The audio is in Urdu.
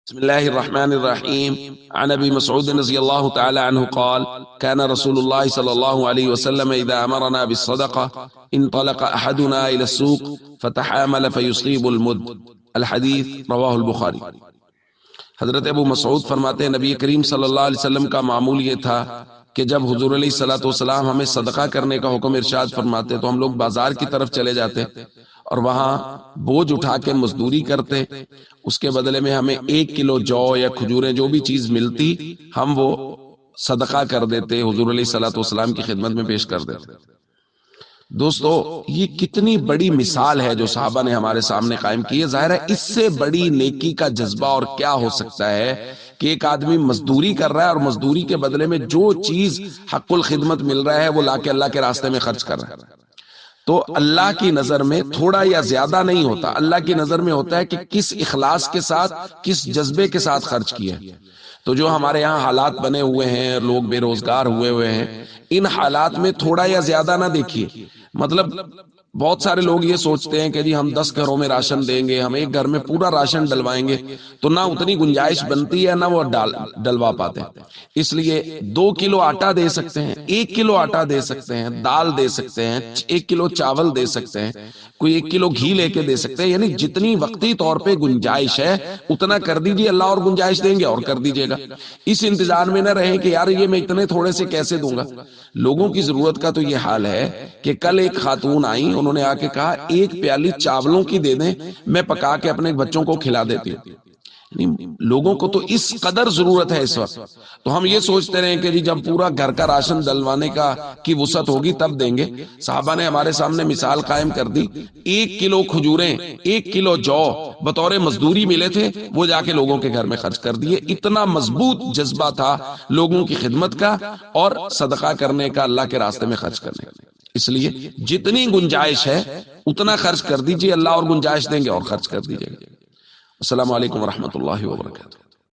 بسم الله الرحمن الرحيم. عن ابي مسعود رضي الله تعالى عنه قال: كان رسول الله صلى الله عليه وسلم اذا امرنا بالصدقه انطلق احدنا الى السوق فتحامل فيصيب المد. الحديث رواه البخاری۔ حضرت ابو مسعود فرماتے ہیں نبی کریم صلی اللہ علیہ وسلم کا معمول یہ تھا کہ جب حضور علیہ الصلوۃ والسلام ہمیں صدقہ کرنے کا حکم ارشاد فرماتے تو ہم لوگ بازار کی طرف چلے جاتے اور وہاں بوجھ اٹھا کے مزدوری کرتے، اس کے بدلے میں ہمیں 1 کلو جو یا کھجوریں جو بھی چیز ملتی ہم وہ صدقہ کر دیتے، حضور علیہ الصلوۃ والسلام کی خدمت میں پیش کر دیتے۔ دوستو، یہ کتنی بڑی مثال ہے جو صحابہ نے ہمارے سامنے قائم کی ہے۔ ظاہر ہے اس سے بڑی نیکی کا جذبہ اور کیا ہو سکتا ہے کہ ایک آدمی مزدوری کر رہا ہے اور مزدوری کے بدلے میں جو چیز حق الخدمت مل رہا ہے وہ لا کے اللہ کے راستے میں خرچ کر رہا ہے۔ تو اللہ کی نظر میں تھوڑا یا زیادہ نہیں ہوتا، اللہ کی نظر میں ہوتا ہے کہ کس اخلاص کے ساتھ، کس جذبے کے ساتھ خرچ کیا۔ تو جو ہمارے یہاں حالات بنے ہوئے ہیں، لوگ بے روزگار ہوئے ہیں، ان حالات میں تھوڑا یا زیادہ نہ دیکھیے۔ مطلب بہت سارے لوگ یہ سوچتے ہیں کہ جی ہم 10 گھروں میں راشن دیں گے، ہم ایک گھر میں پورا راشن ڈلوائیں گے، تو نہ اتنی گنجائش بنتی ہے نہ وہ ڈلوا پاتے ہیں۔ اس لیے 2 کلو آٹا دے سکتے ہیں، 1 کلو آٹا دے سکتے ہیں، دال دے سکتے ہیں، 1 کلو چاول دے سکتے ہیں، کوئی 1 کلو گھی لے کے دے سکتے ہیں، یعنی جتنی وقتی طور پہ گنجائش ہے اتنا کر دیجیے، اللہ اور گنجائش دیں گے اور کر دیجیے گا۔ اس انتظار میں نہ رہیں کہ یار یہ میں اتنے تھوڑے سے کیسے دوں گا۔ لوگوں کی ضرورت کا تو یہ حال ہے کہ کل ایک خاتون آئیں، انہوں نے آ کے کہا 1 پیالی چاولوں کی دے دیں، میں پکا کے اپنے بچوں کو کھلا دیتی ہوں۔ لوگوں کو تو اس قدر ضرورت ہے اس وقت، تو ہم یہ سوچتے رہے کہ جی جب پورا گھر کا راشن ڈلوانے کی وسعت ہوگی تب دیں گے۔ صحابہ نے ہمارے سامنے مثال قائم کر دی، 1 کلو کھجوریں، 1 کلو جو بطور مزدوری ملے تھے، وہ جا کے لوگوں کے گھر میں خرچ کر دیے۔ اتنا مضبوط جذبہ تھا لوگوں کی خدمت کا اور صدقہ کرنے کا، اللہ کے راستے میں خرچ کرنے کا۔ اس لیے جتنی گنجائش ہے اتنا خرچ کر دیجیے، اللہ اور گنجائش دیں گے اور خرچ کر دیجیے گا۔ السلام علیکم ورحمۃ اللہ وبرکاتہ۔